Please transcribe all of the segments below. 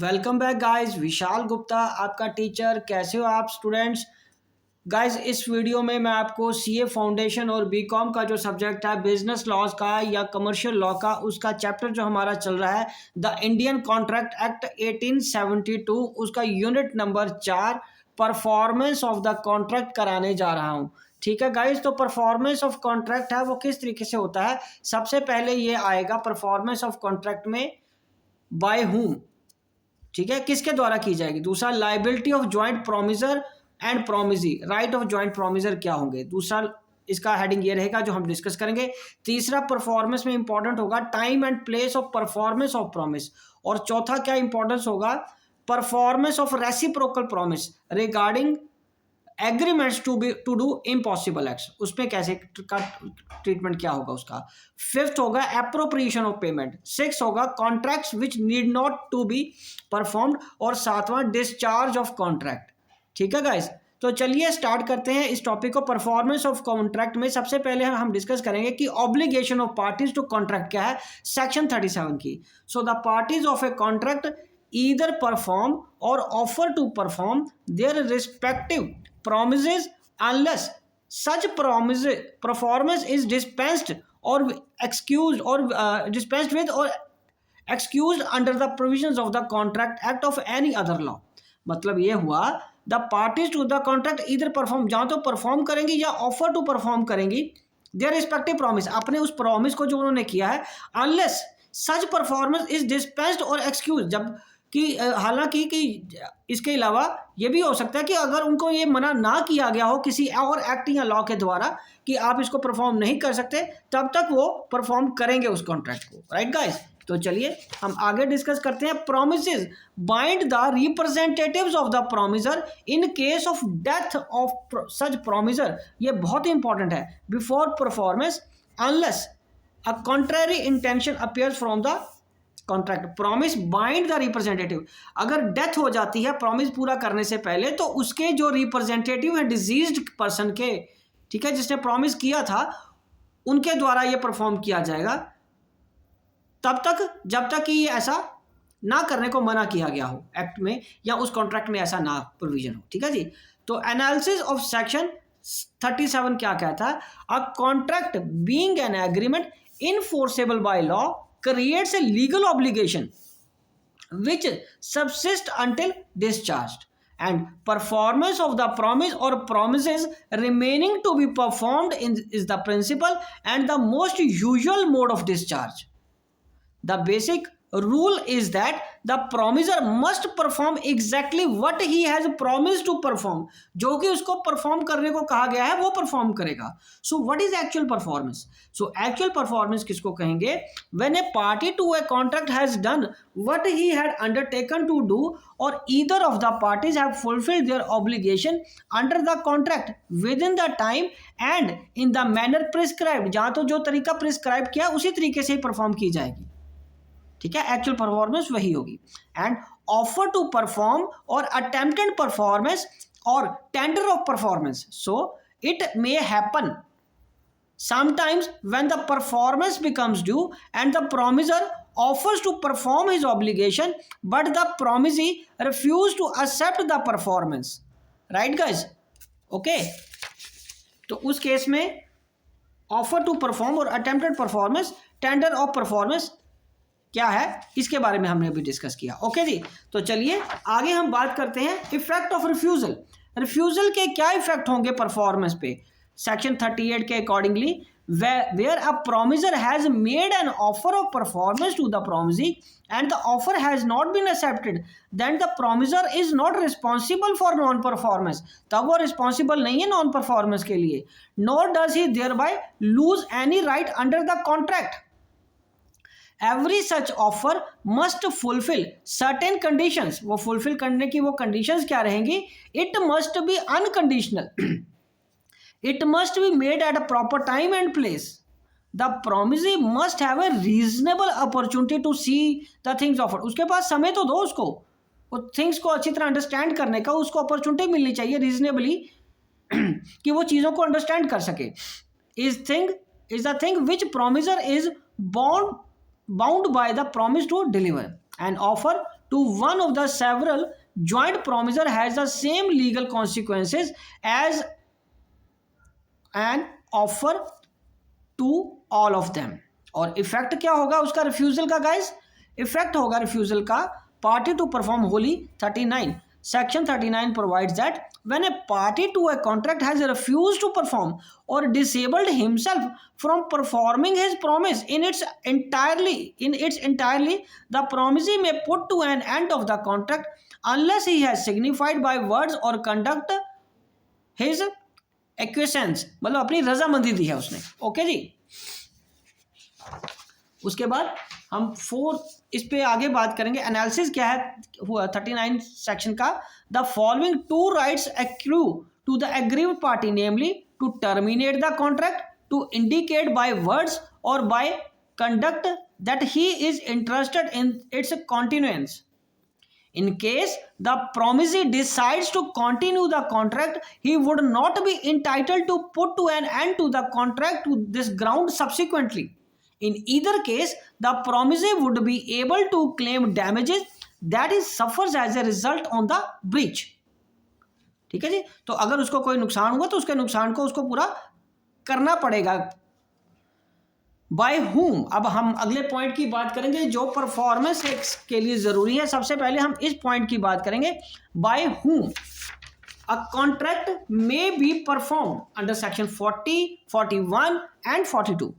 Welcome back guys. Vishal Gupta आपका teacher. कैसे हो आप स्टूडेंट्स? गाइस इस वीडियो में मैं आपको सीए फाउंडेशन और बीकॉम का जो सब्जेक्ट है बिजनेस लॉज का या कमर्शियल लॉ का, उसका चैप्टर जो हमारा चल रहा है द इंडियन कॉन्ट्रैक्ट एक्ट 1872, उसका unit number 4 performance of the contract कराने जा रहा हूँ। ठीक है गाइस, तो परफॉर्मेंस ऑफ कॉन्ट्रैक्ट है वो किस तरीके से होता है। सबसे पहले ये आएगा परफॉर्मेंस ऑफ कॉन्ट्रैक्ट में बाय हुम, ठीक है, किसके द्वारा की जाएगी। दूसरा liability of joint promisor and promisee, right of joint promisor क्या होंगे। दूसरा इसका हेडिंग ये रहेगा जो हम डिस्कस करेंगे। तीसरा परफॉर्मेंस में इंपॉर्टेंट होगा time and place of performance of promise. और चौथा क्या इंपॉर्टेंस होगा, performance of reciprocal promise regarding agreements to do impossible acts, उसमें कैसे का ट्रीटमेंट क्या होगा उसका। फिफ्थ होगा एप्रोप्रिएशन ऑफ पेमेंट। सिक्स होगा contracts which need not to be performed. और सातवां डिस्चार्ज ऑफ कॉन्ट्रैक्ट। ठीक है गाइस, तो चलिए स्टार्ट करते हैं इस टॉपिक को। परफॉर्मेंस ऑफ कॉन्ट्रैक्ट में सबसे पहले हम डिस्कस करेंगे कि obligation of parties to contract क्या है, सेक्शन 37 की। So the parties of a contract either perform or offer to perform their respective promises unless such performance is dispensed or excused or dispensed with or excused under the provisions of the contract act of any other law। मतलब ये हुआ the parties to the contract either perform, जहां तो perform करेंगी या offer to perform करेंगी their respective promise, अपने उस प्रॉमिस को जो उन्होंने किया है, unless such performance is dispensed और एक्सक्यूज, जब कि हालांकि कि इसके अलावा ये भी हो सकता है कि अगर उनको ये मना ना किया गया हो किसी और एक्ट या लॉ के द्वारा कि आप इसको परफॉर्म नहीं कर सकते, तब तक वो परफॉर्म करेंगे उस कॉन्ट्रैक्ट को। राइट गाइस, तो चलिए हम आगे डिस्कस करते हैं। Promises bind the representatives of the promisor in case of death of such promisor, ये बहुत इंपॉर्टेंट है, before performance unless a contrary intention appears from the contract. Promise bind the representative, अगर डेथ हो जाती है promise पूरा करने से पहले, तो उसके जो रिप्रेजेंटेटिव है डिजीज्ड पर्सन के, ठीक है, जिसने प्रॉमिस किया था, उनके द्वारा ये परफॉर्म किया जाएगा तब तक जब तक कि ये ऐसा ना करने को मना किया गया हो एक्ट में या उस कॉन्ट्रैक्ट में ऐसा ना प्रोविजन हो। ठीक है जी, तो एनालिसिस ऑफ सेक्शन 37 क्या कहता है, a contract being an agreement enforceable by law creates a legal obligation which subsists until discharged, and performance of the promise or promises remaining to be performed is the principal and the most usual mode of discharge. The basic rule is that the promiser must perform exactly what he has promised to perform, जो कि उसको perform करने को कहा गया है वो perform करेगा। So what is actual performance? So actual performance किसको कहेंगे? When a party to a contract has done what he had undertaken to do और either of the parties have fulfilled their obligation under the contract within the time and in the manner prescribed, जहां तो जो तरीका prescribe किया उसी तरीके से ही perform की जाएगी। ठीक है, एक्चुअल परफॉर्मेंस वही होगी। एंड ऑफर टू परफॉर्म और अटेम्प्टेड परफॉर्मेंस और tender of performance, so it may happen sometimes when the performance becomes due and the promisor offers to perform his obligation but the promisee refuse to accept the performance। right guys, okay, तो उस case में offer to perform और attempted performance, tender of performance क्या है, इसके बारे में हमने अभी डिस्कस किया। ओके जी, तो चलिए आगे हम बात करते हैं इफेक्ट ऑफ रिफ्यूजल। रिफ्यूजल के क्या इफेक्ट होंगे परफॉर्मेंस पे। सेक्शन 38 के accordingly, where a promiser has made an offer of performance to the promisee and the offer has not been accepted, then the promiser is not responsible for non performance, तब वो responsible नहीं है non performance के लिए, nor does he thereby lose any right under the contract। Every such offer must fulfill certain conditions, वो fulfill करने की वो conditions क्या रहेंगी? It must be unconditional, it must be made at a proper time and place, the promisee must have a reasonable opportunity to see the things offered, उसके पास समय तो दो उसको, वो थिंग्स को अच्छी तरह अंडरस्टैंड करने का उसको अपॉर्चुनिटी मिलनी चाहिए रीजनेबली कि वो चीज़ों को अंडरस्टैंड कर सके। Is the thing which promisor is bound by the promise to deliver, an offer to one of the several joint promisor has the same legal consequences as an offer to all of them. और effect क्या होगा उसका refusal का guys? Effect होगा refusal का party to perform wholly 39. Section 39 provides that when a party to a contract has refused to perform or disabled himself from performing his promise in its entirely, the promisee may put to an end of the contract unless he has signified by words or conduct his acquiescence. मतलब अपनी रजामंदी दी है उसने. Okay जी. उसके बाद हम 4 इस पे आगे बात करेंगे. एनालिसिस क्या है हुआ 39 सेक्शन का. The following 2 rights accrue to the aggrieved party, namely to terminate the contract, to indicate by words और by conduct that he is interested in its continuance. In case the promisee decides to continue the contract, he would not be entitled to put to an end to the contract to this ground subsequently. In either case, the promisee would be able to claim damages that he suffers as a result on the breach. ठीक है जी. तो अगर उसको कोई नुकसान हुआ तो उसके नुकसान को उसको पूरा करना पड़ेगा. By whom. अब हम अगले पॉइंट की बात करेंगे जो परफॉर्मेंस के लिए जरूरी है. सबसे पहले हम इस पॉइंट की बात करेंगे. By whom a contract may be perform under section 40, 41 and 42.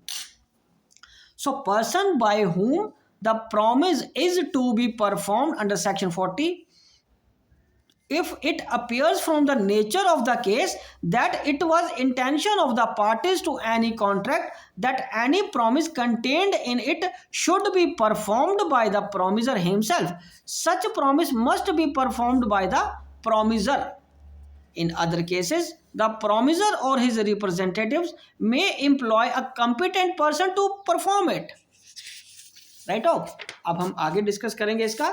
So person by whom the promise is to be performed under section 40, if it appears from the nature of the case that it was intention of the parties to any contract that any promise contained in it should be performed by the promiser himself, such promise must be performed by the promiser. In other cases, the promiser or his representatives may employ a competent person to perform it. Right out. अब हम आगे discuss करेंगे इसका.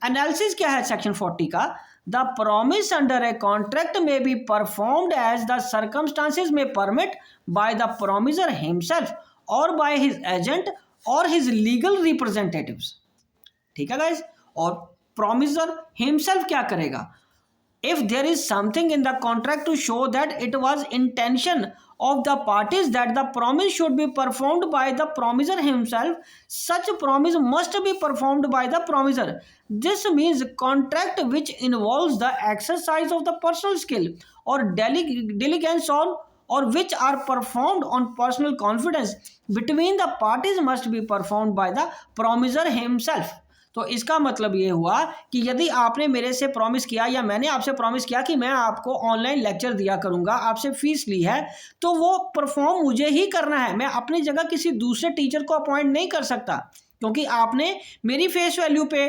Analysis क्या है section 40 का. The promise under a contract may be performed as the circumstances may permit by the promiser himself or by his agent or his legal representatives. ठीक है गाइस. और promiser himself क्या करेगा? If there is something in the contract to show that it was intention of the parties that the promise should be performed by the promiser himself, such promise must be performed by the promiser. This means contract which involves the exercise of the personal skill or diligence on or which are performed on personal confidence between the parties must be performed by the promiser himself. तो इसका मतलब ये हुआ कि यदि आपने मेरे से प्रॉमिस किया या मैंने आपसे प्रॉमिस किया कि मैं आपको ऑनलाइन लेक्चर दिया करूंगा, आपसे फीस ली है, तो वो परफॉर्म मुझे ही करना है. मैं अपनी जगह किसी दूसरे टीचर को अपॉइंट नहीं कर सकता क्योंकि आपने मेरी फेस वैल्यू पे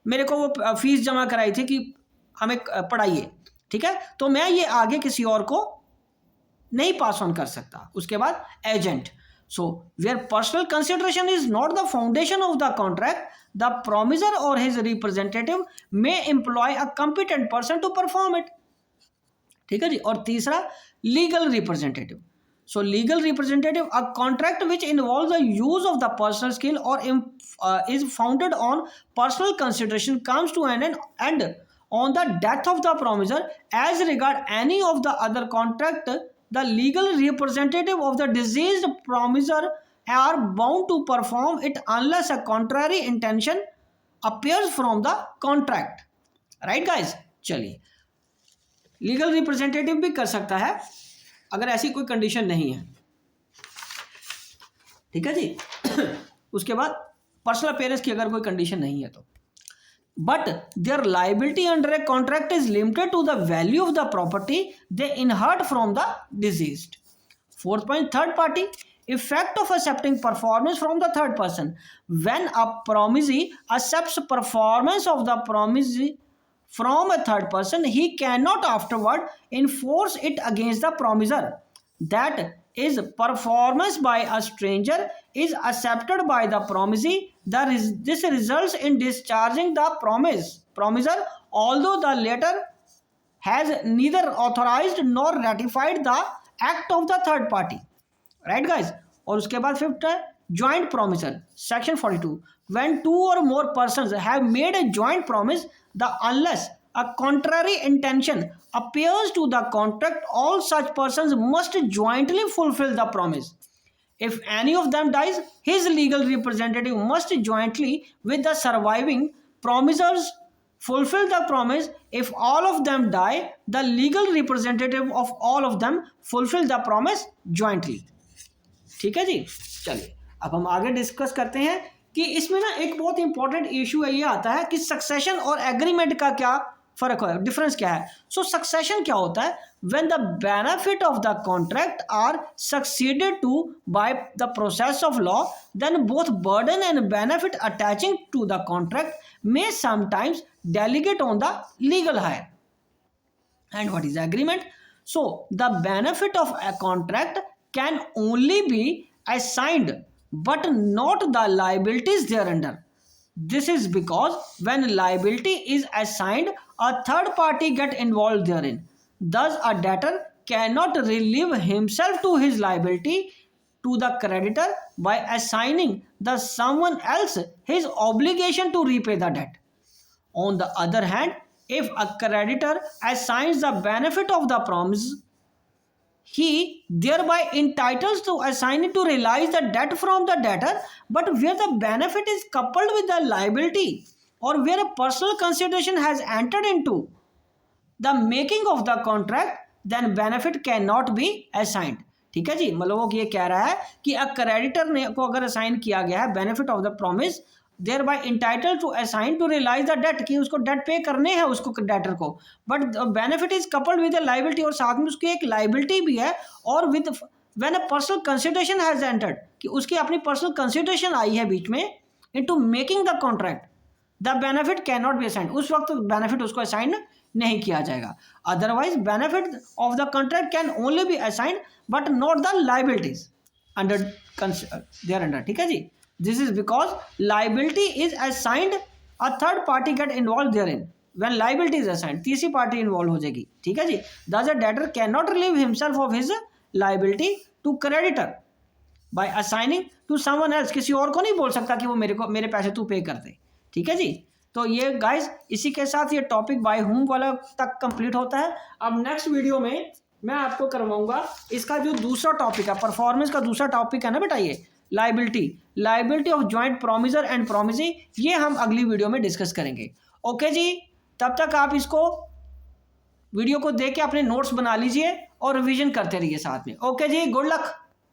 मेरे को वो फीस जमा कराई थी कि हमें पढ़ाइए. ठीक है. तो मैं ये आगे किसी और को नहीं पास ऑन कर सकता. उसके बाद agent. So, where personal consideration is not the foundation of the contract, the promiser or his representative may employ a competent person to perform it. ठीक है जी. और तीसरा legal representative. So, legal representative, a contract which involves the use of the personal skill or is founded on personal consideration comes to an end on the death of the promiser. As regard any of the other contract, the legal representative of the deceased promiser are bound to perform it unless a contrary intention appears from the contract. Right guys? चलिए, legal representative भी कर सकता है अगर ऐसी कोई condition नहीं है. ठीक है जी. उसके बाद पर्सनल अपेयरेंस की अगर कोई कंडीशन नहीं है तो. But their liability under a contract is limited to the value of the property they inherit from the deceased. 4th point, third party. Effect of accepting performance from the third person. When a promisee accepts performance of the promisee from a third person, he cannot afterward enforce it against the promiser. That is, performance by a stranger is accepted by the promisee. This results in discharging the promiser, although the latter has neither authorized nor ratified the act of the third party. Right guys? और उसके बाद 5th है joint promiser. Section 42. when two or more persons have made a joint promise, the unless a contrary intention appears to the contract, all such persons must jointly fulfill the promise. If any of them dies, his legal representative must jointly with the surviving promisors fulfill the promise. If all of them die, the legal representative of all of them fulfill the promise jointly. ठीक है जी। चलिए अब हम आगे discuss करते हैं कि इसमें ना एक बहुत इंपॉर्टेंट इशू है, ये आता है कि सक्सेशन और एग्रीमेंट का क्या फर्क है, डिफरेंस क्या है। सो सक्सेशन क्या होता है, when the benefit of the contract are succeeded to by the process of law, then both burden and benefit attaching to the contract may sometimes delegate on the legal hire. And what is agreement? So the benefit of a contract can only be assigned but not the liabilities thereunder. This is because when liability is assigned, a third party get involved therein. Thus a debtor cannot relieve himself to his liability to the creditor by assigning the someone else his obligation to repay the debt. On the other hand, if a creditor assigns the benefit of the promise, he thereby entitles to assign it to realize the debt from the debtor, but where the benefit is coupled with the liability or where a personal consideration has entered into the making of the contract, then benefit cannot be assigned. ठीक है जी, मतलब वो ये कह रहा है कि a creditor ने को अगर असाइन किया गया है benefit of the promise, thereby entitle to assign to realize the debt, कि उसको डेट पे करने हैं उसको डेटर को, but benefit is coupled with a liability, और साथ में उसकी एक लाइबिलिटी भी है, और with when a personal consideration has entered, कि उसकी अपनी पर्सनल कंसिडरेशन आई है बीच में into making the contract, the benefit can not be assigned, उस वक्त बेनिफिट उसको असाइन नहीं किया जाएगा। Otherwise benefit of the contract can only be assigned but not the liabilities under thereunder. ठीक है जी, this is because liability is assigned, a third party get involve therein, when liability is assigned तीसरी party involve हो जाएगी। ठीक है जी, thus a debtor can not relieve himself of his liability to creditor by assigning to someone else, किसी और को नहीं बोल सकता कि वो मेरे पैसे तू पे कर दे। ठीक है जी, तो ये गाइस इसी के साथ ये टॉपिक बाय होम वाला तक कंप्लीट होता है। अब नेक्स्ट वीडियो में मैं आपको करवाऊंगा इसका जो दूसरा टॉपिक है, परफॉर्मेंस का दूसरा टॉपिक है ना बेटा, ये liability of joint promisor and promisee, ये हम अगली वीडियो में डिस्कस करेंगे। ओके जी, तब तक आप इसको वीडियो को देख के अपने नोट्स बना लीजिए और रिवीजन करते रहिए साथ में। ओके जी, गुड लक।